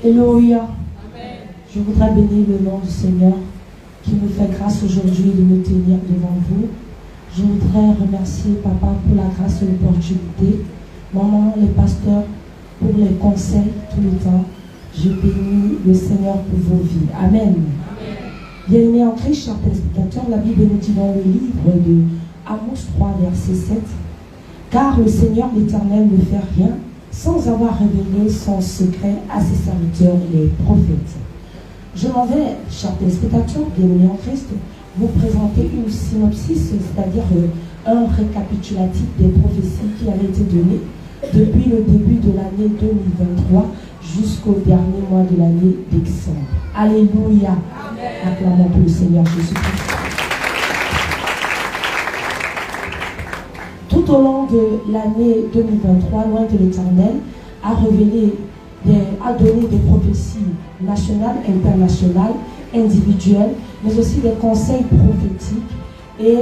Alléluia. Je voudrais bénir le nom du Seigneur qui nous fait grâce aujourd'hui de nous tenir devant vous. Je voudrais remercier Papa pour la grâce et l'opportunité, maman, les pasteurs pour les conseils tout le temps. Je bénis le Seigneur pour vos vies. Amen. Bien-aimés en Christ, chers téléspectateurs, la Bible nous dit dans le livre de Amos 3, verset 7, « Car le Seigneur l'Éternel ne fait rien sans avoir révélé son secret à ses serviteurs les prophètes. » Je m'en vais, chers téléspectateurs, bien-aimés en Christ, vous présenter une synopsis, c'est-à-dire un récapitulatif des prophéties qui avaient été données depuis le début de l'année 2023 jusqu'au dernier mois de l'année décembre. Alléluia. Acclamons pour le Seigneur Jésus-Christ. Tout au long de l'année 2023, loin de l'Éternel a révélé, a donné des prophéties nationales, internationales, individuelles, mais aussi des conseils prophétiques et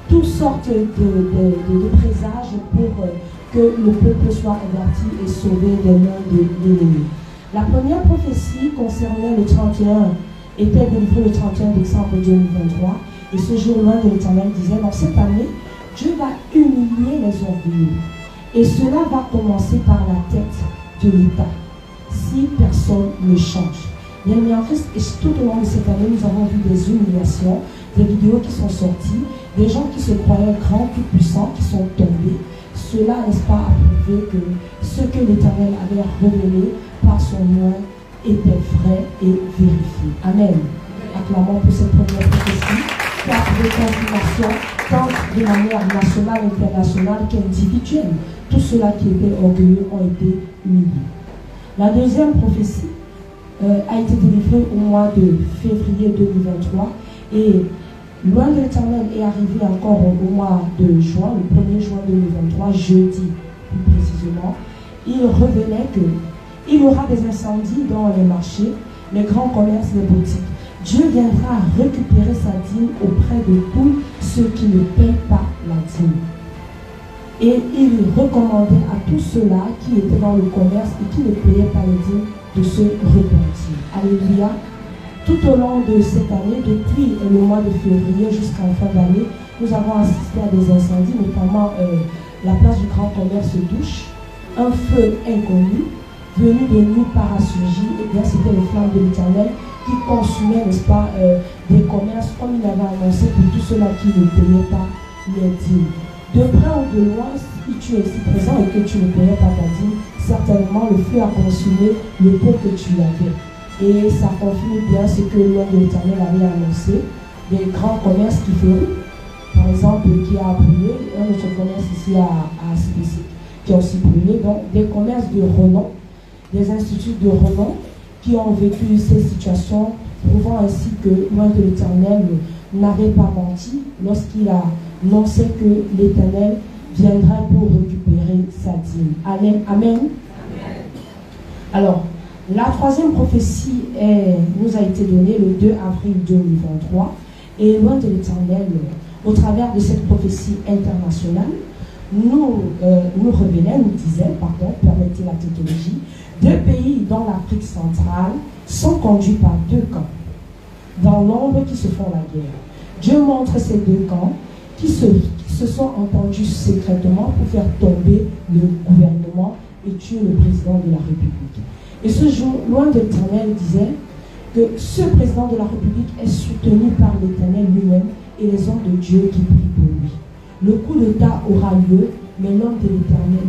toutes sortes de présages pour que le peuple soit averti et sauvé des mains de l'ennemi. La première prophétie concernait le 31, était délivrée le 31 décembre 2023, et ce jour loin de l'Éternel disait, dans cette année, Dieu va humilier les orgueilleux, et cela va commencer par la tête de l'État, si personne ne change. Bien-aimés en Christ, et tout au long de cette année, nous avons vu des humiliations, des vidéos qui sont sorties, des gens qui se croyaient grands, tout puissants, qui sont tombés. Cela, n'est-ce pas, a prouvé que ce que l'Éternel avait révélé par son nom était vrai et vérifié. Amen. Acclamons pour cette première prophétie, qui a trouvé confirmation tant de manière nationale, internationale qu'individuelle. Tous ceux-là qui étaient orgueilleux ont été humiliés. La deuxième prophétie a été délivrée au mois de février 2023 et loin de l'Éternel est arrivé encore au mois de juin, le 1er juin 2023, jeudi plus précisément. Il revenait qu'il y aura des incendies dans les marchés, les grands commerces, les boutiques. Dieu viendra récupérer sa dîme auprès de tous ceux qui ne payent pas la dîme. Et il recommandait à tous ceux-là qui étaient dans le commerce et qui ne payaient pas les dîmes de se repentir. Alléluia. Tout au long de cette année, depuis le mois de février jusqu'en fin d'année, nous avons assisté à des incendies, notamment la place du grand commerce Douche, un feu inconnu, venu de nulle part a surgi, et bien c'était les flammes de l'Éternel qui consumaient, n'est-ce pas, des commerces, comme il avait annoncé pour tous ceux-là qui ne payaient pas les dîmes. De près ou de loin, si tu es ici présent et que tu ne payais pas ta dîme, certainement le feu a consumé le peu que tu avais. Et ça confirme bien ce que l'homme de l'Éternel avait annoncé, des grands commerces qui feront, par exemple, qui a brûlé, un autre commerce ici à CDC, qui a aussi brûlé, donc des commerces de renom, des instituts de renom qui ont vécu ces situations, prouvant ainsi que l'homme de l'Éternel n'avait pas menti lorsqu'il a annoncé que l'Éternel viendra pour récupérer sa dîme. Amen. Amen. Alors, la troisième prophétie nous a été donnée le 2 avril 2023 et loin de l'Éternel, au travers de cette prophétie internationale, nous révélait, nous disait, permettez la tautologie, 2 pays dans l'Afrique centrale sont conduits par 2 camps, dans l'ombre qui se font la guerre. Dieu montre ces 2 camps qui se sont entendus secrètement pour faire tomber le gouvernement et tuer le président de la République. Et ce jour, loin de l'Éternel disait que ce président de la République est soutenu par l'Éternel lui-même et les hommes de Dieu qui prient pour lui. Le coup d'État aura lieu, mais l'homme de l'Éternel,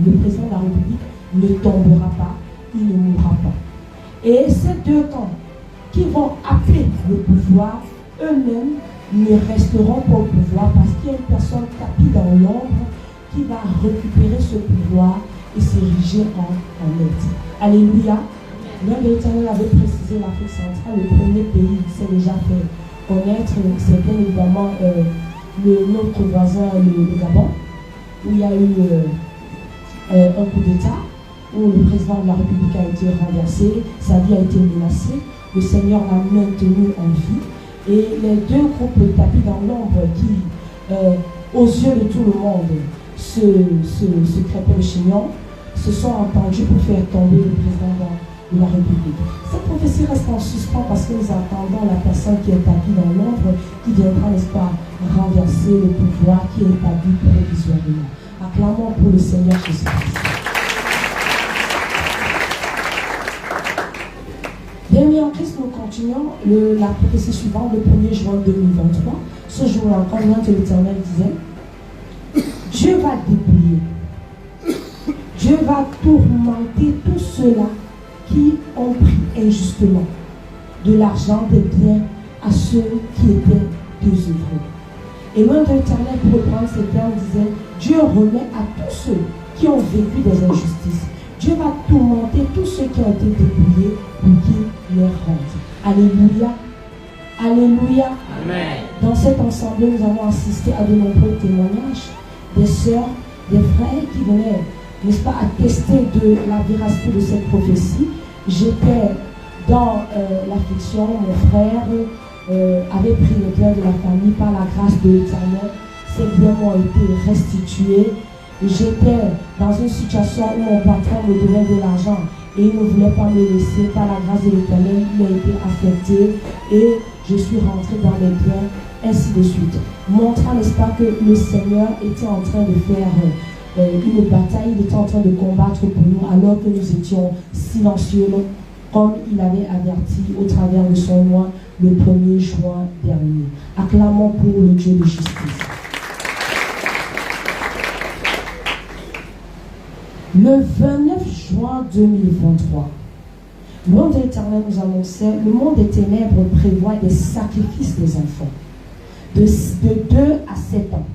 le président de la République, ne tombera pas, il ne mourra pas. Et ces 2 camps qui vont appeler le pouvoir, eux-mêmes ne resteront pas au pouvoir parce qu'il y a une personne tapie dans l'ombre qui va récupérer ce pouvoir et s'ériger en maître. Alléluia. L'homme de l'Éternel avait précisé l'Afrique centrale, le premier pays qui s'est déjà fait connaître, c'est bien évidemment notre voisin, le Gabon, où il y a eu un coup d'État, où le président de la République a été renversé, sa vie a été menacée, le Seigneur l'a maintenu en vie, et les 2 groupes tapis dans l'ombre qui, aux yeux de tout le monde, se crêpaient le chignon, se sont entendus pour faire tomber le président de la République. Cette prophétie reste en suspens parce que nous attendons la personne qui est établie dans l'ombre, qui viendra, n'est-ce pas, renverser le pouvoir qui est établi provisoirement. Acclamons pour le Seigneur Jésus-Christ. Bien-aimés en Christ, nous continuons la prophétie suivante, le 1er juin 2023. Ce jour-là encore, l'ange de l'Éternel disait, Dieu va dépouiller, Dieu va tourmenter tous ceux-là qui ont pris injustement de l'argent, des biens à ceux qui étaient désœuvrés. Et l'ange de l'Éternel, pour reprendre ces termes, disait, Dieu remet à tous ceux qui ont vécu des injustices. Dieu va tourmenter tous ceux qui ont été dépouillés pour qu'il les rende. Alléluia. Alléluia. Amen. Dans cet ensemble, nous avons assisté à de nombreux témoignages des sœurs, des frères qui venaient, n'est-ce pas, attester de la véracité de cette prophétie. J'étais dans l'affliction, mon frère avait pris le bien de la famille par la grâce de l'Éternel. Ces biens m'ont été restitués. J'étais dans une situation où mon patron me donnait de l'argent et il ne voulait pas me laisser. Par la grâce de l'Éternel, il a été affecté et je suis rentré dans les biens, ainsi de suite. Montrant, n'est-ce pas, que le Seigneur était en train de faire une bataille, il était en train de combattre pour nous alors que nous étions silencieux, comme il avait averti au travers de son loi le 1er juin dernier. Acclamons pour le Dieu de justice. Le 29 juin 2023, l'ange de l'Éternel nous annonçait, le monde des ténèbres prévoit des sacrifices des enfants de 2 à 7 ans,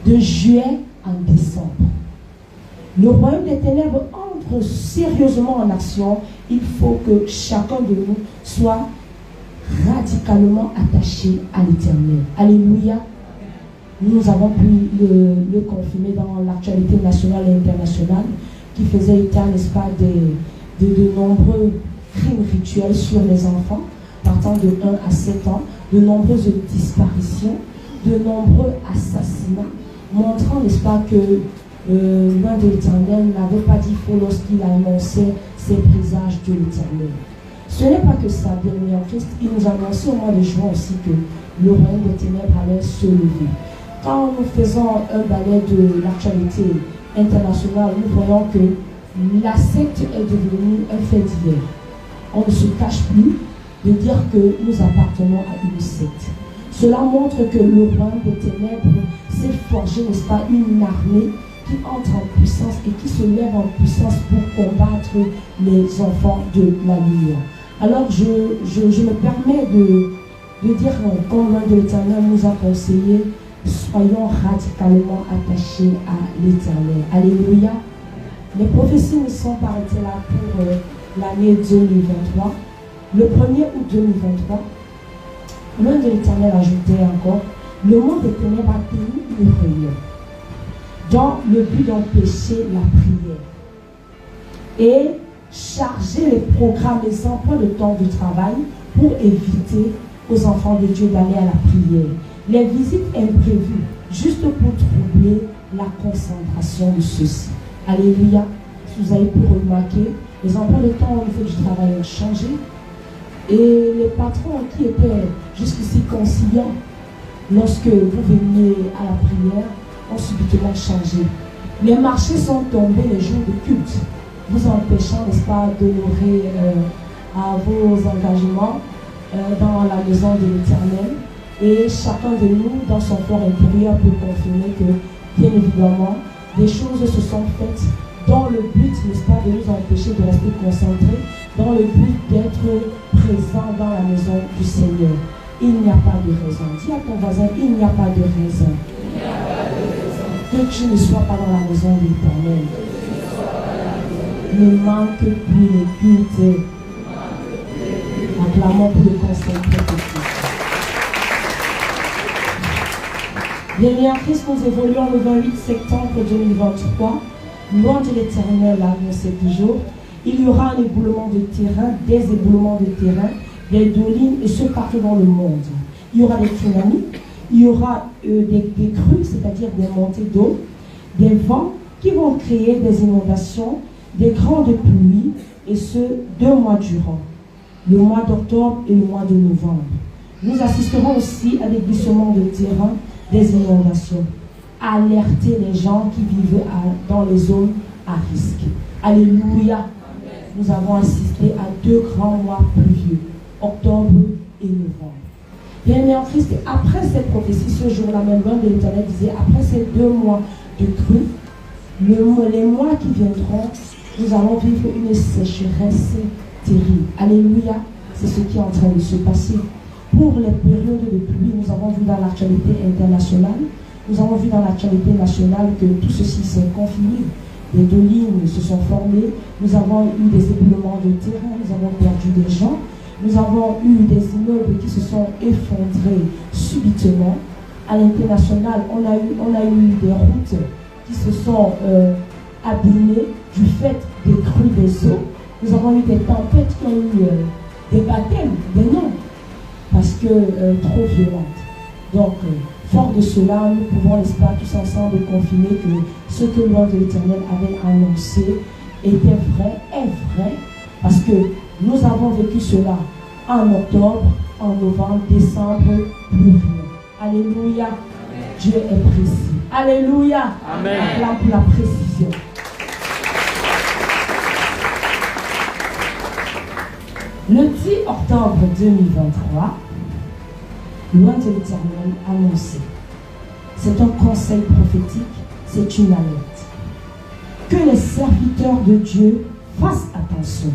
de juillet en décembre. Le royaume des ténèbres entre sérieusement en action. Il faut que chacun de nous soit radicalement attaché à l'Éternel. Alléluia. Nous avons pu le confirmer dans l'actualité nationale et internationale qui faisait état, n'est-ce pas, de nombreux crimes rituels sur les enfants, partant de 1 à 7 ans, de nombreuses disparitions, de nombreux assassinats, montrant, n'est-ce pas, que l'ange de l'Éternel n'avait pas dit faux lorsqu'il a annoncé ses présages de l'Éternel. Ce n'est pas que ça, bien-aimé en Christ, il nous a annoncé au mois de juin aussi que le royaume des ténèbres allait se lever. Quand nous faisons un balai de l'actualité internationale, nous voyons que la secte est devenue un fait divers. On ne se cache plus de dire que nous appartenons à une secte. Cela montre que le royaume des ténèbres s'est forgé, n'est-ce pas, une armée qui entre en puissance et qui se lève en puissance pour combattre les enfants de la lumière. Alors je me permets de dire, comme l'ange de l'Éternel nous a conseillé, soyons radicalement attachés à l'Éternel. Alléluia. Les prophéties ne sont pas arrêtées là pour l'année 2023. Le 1er août 2023, l'ange de l'Éternel ajoutait encore, le monde des ténèbres a tenu une réunion dans le but d'empêcher la prière et charger les programmes, les emplois de temps de travail pour éviter aux enfants de Dieu d'aller à la prière. Les visites imprévues, juste pour troubler la concentration de ceux-ci. Alléluia. Vous avez pu remarquer, les emplois de temps au niveau du travail ont changé et les patrons qui étaient jusqu'ici conciliants, lorsque vous veniez à la prière, ont subitement changé. Les marchés sont tombés les jours de culte, vous empêchant, n'est-ce pas, d'honorer à vos engagements dans la maison de l'Éternel. Et chacun de nous, dans son corps intérieur, peut confirmer que, bien évidemment, des choses se sont faites dans le but, n'est-ce pas, de nous empêcher de rester concentrés, dans le but d'être présents dans la maison du Seigneur. Il n'y a pas de raison. Dis à ton voisin, il n'y a pas de raison. Que tu ne sois pas dans la maison de l'Éternel. Ne manque plus le culte. Acclamons pour le conseil prophétique. Bien-aimés en Christ, nous évoluons le 28 septembre 2023. L'ange de l'Éternel a annoncé toujours, il y aura un éboulement de terrain, des éboulements de terrain, des dolines et ce partout dans le monde. Il y aura des tsunamis, il y aura des crues, c'est-à-dire des montées d'eau, des vents qui vont créer des inondations, des grandes pluies, et ce, 2 mois durant, le mois d'octobre et le mois de novembre. Nous assisterons aussi à des glissements de terrain, des inondations, alerter les gens qui vivent dans les zones à risque. Alléluia. Nous avons assisté à 2 grands mois pluvieux, octobre et novembre. Bien-aimés en Christ, après cette prophétie, ce jour-là, même l'homme de l'Éternel disait, après ces 2 mois de crue, les mois qui viendront, nous allons vivre une sécheresse terrible. Alléluia. C'est ce qui est en train de se passer. Pour les périodes de pluie, nous avons vu dans l'actualité internationale, nous avons vu dans l'actualité nationale que tout ceci s'est confirmé. Des dolines se sont formées, nous avons eu des éboulements de terrain, nous avons perdu des gens, nous avons eu des immeubles qui se sont effondrés subitement. À l'international, on a eu des routes qui se sont abîmées du fait des crues des eaux. Nous avons eu des tempêtes qui ont eu des baptêmes, des noms, parce que trop violentes. Donc, fort de cela, nous pouvons, n'est-ce pas, tous ensemble confirmer que ce que l'ange de l'Éternel avait annoncé était vrai, est vrai, parce que nous avons vécu cela en octobre, en novembre, décembre, plus rien. Alléluia. Amen. Dieu est précis. Alléluia. Amen. Là pour la précision. Le 10 octobre 2023, l'ange de l'Éternel annoncé. C'est un conseil prophétique, c'est une alerte. Que les serviteurs de Dieu fassent attention.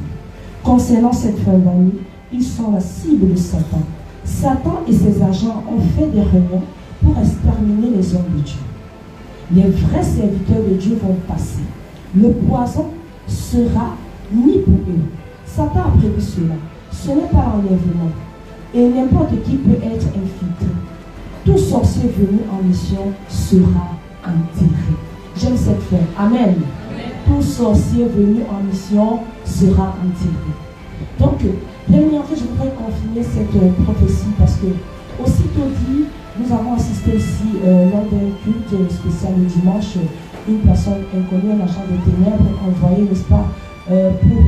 Concernant cette fin d'année, ils sont la cible de Satan. Satan et ses agents ont fait des réunions pour exterminer les hommes de Dieu. Les vrais serviteurs de Dieu vont passer. Le poison sera mis pour eux. Satan a prévu cela. Ce n'est pas l'enlèvement. Et n'importe qui peut être infiltré. Tout sorcier venu en mission sera enterré. J'aime cette fin. Amen. Tout sorcier venu en mission sera enterré. Donc, premièrement, je voudrais confirmer cette prophétie parce que, aussitôt dit, nous avons assisté ici lors d'un culte spécial le dimanche, une personne inconnue, un agent de ténèbres, envoyé, n'est-ce pas, pour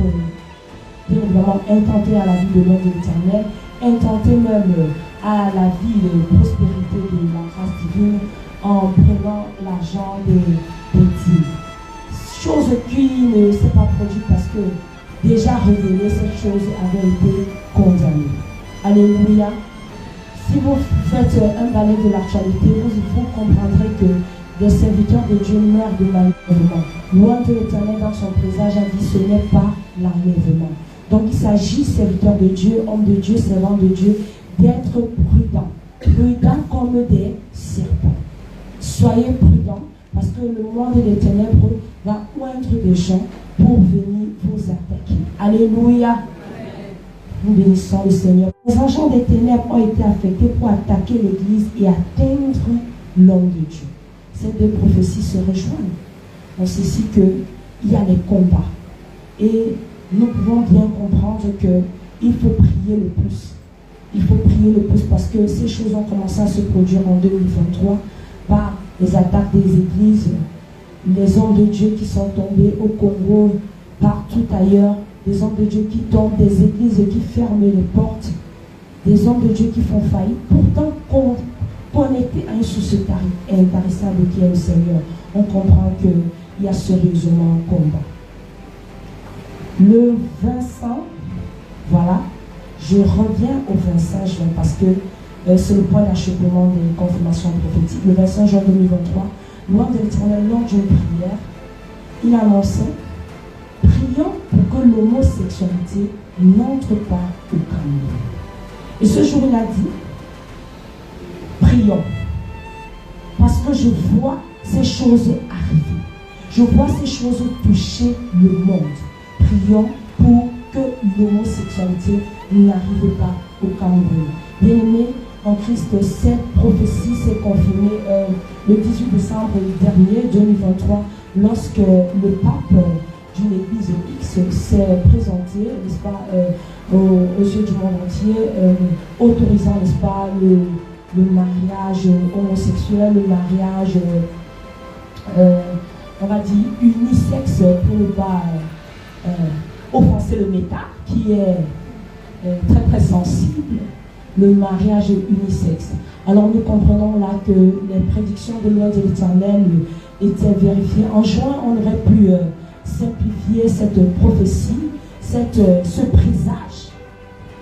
bien évidemment intenter à la vie de l'homme de l'Éternel, intenter même à la vie de prospérité de la grâce divine en prenant l'argent des dîmes. Chose qui ne s'est pas produite parce que déjà révélée, cette chose avait été condamnée. Alléluia. Si vous faites un balai de l'actualité, vous comprendrez que des serviteurs de Dieu meurent de l'enlèvement. L'ange de l'Éternel dans son présage a dit ce n'est pas l'enlèvement. Donc il s'agit, serviteurs de Dieu, hommes de Dieu, servants de Dieu, d'être prudents. Prudents comme des serpents. Soyez prudents parce que le monde des ténèbres va oindre des gens pour venir vous attaquer. Alléluia. Nous bénissons le Seigneur. Les agents des ténèbres ont été affectés pour attaquer l'Église et atteindre l'homme de Dieu. Ces deux prophéties se rejoignent. On sait ici qu'il y a des combats. Et nous pouvons bien comprendre qu'il faut prier le plus. Il faut prier le plus parce que ces choses ont commencé à se produire en 2023 par les attaques des églises, les hommes de Dieu qui sont tombés au Congo, partout ailleurs, des hommes de Dieu qui tombent, des églises qui ferment les portes, des hommes de Dieu qui font faillite, pourtant connectés à une source intarissable qui est le Seigneur. On comprend qu'il y a sérieusement un combat. Le 25, voilà, je reviens au 25 juin parce que c'est le point d'achèvement des confirmations prophétiques. Le 25 juin 2023, l'ange de l'Éternel, lors d'une prière, il annonçait: prions pour que l'homosexualité n'entre pas au Cameroun. Et ce jour, il a dit: prions, parce que je vois ces choses arriver. Je vois ces choses toucher le monde. Prions pour que l'homosexualité n'arrive pas au Cameroun. Bien-aimés en Christ, cette prophétie s'est confirmée le 18 décembre dernier, 2023, lorsque le pape d'une église X s'est présenté, n'est-ce pas, aux yeux du monde entier, autorisant, n'est-ce pas, le mariage homosexuel, le mariage, on va dire, unisexe, pour ne pas offensé le méta, qui est très très sensible, le mariage unisexe. Alors nous comprenons là que les prédictions de l'Oeil de l'Éternel étaient vérifiées. En juin, on aurait pu simplifier cette prophétie, ce présage.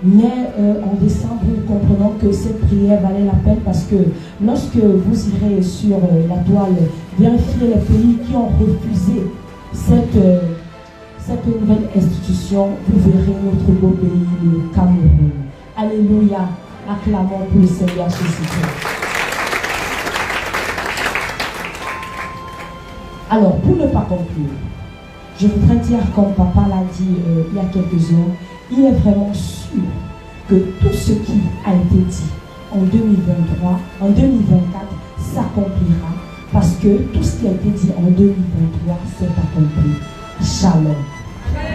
Mais en décembre, nous comprenons que cette prière valait la peine parce que lorsque vous irez sur la toile vérifier les pays qui ont refusé cette nouvelle institution, vous verrez notre beau pays, le Cameroun. Alléluia, acclamons pour le Seigneur Jésus-Christ. Alors, pour ne pas conclure, je voudrais dire, comme papa l'a dit il y a quelques heures, il est vraiment sûr que tout ce qui a été dit en 2023, en 2024, s'accomplira parce que tout ce qui a été dit en 2023 s'est accompli. Shalom.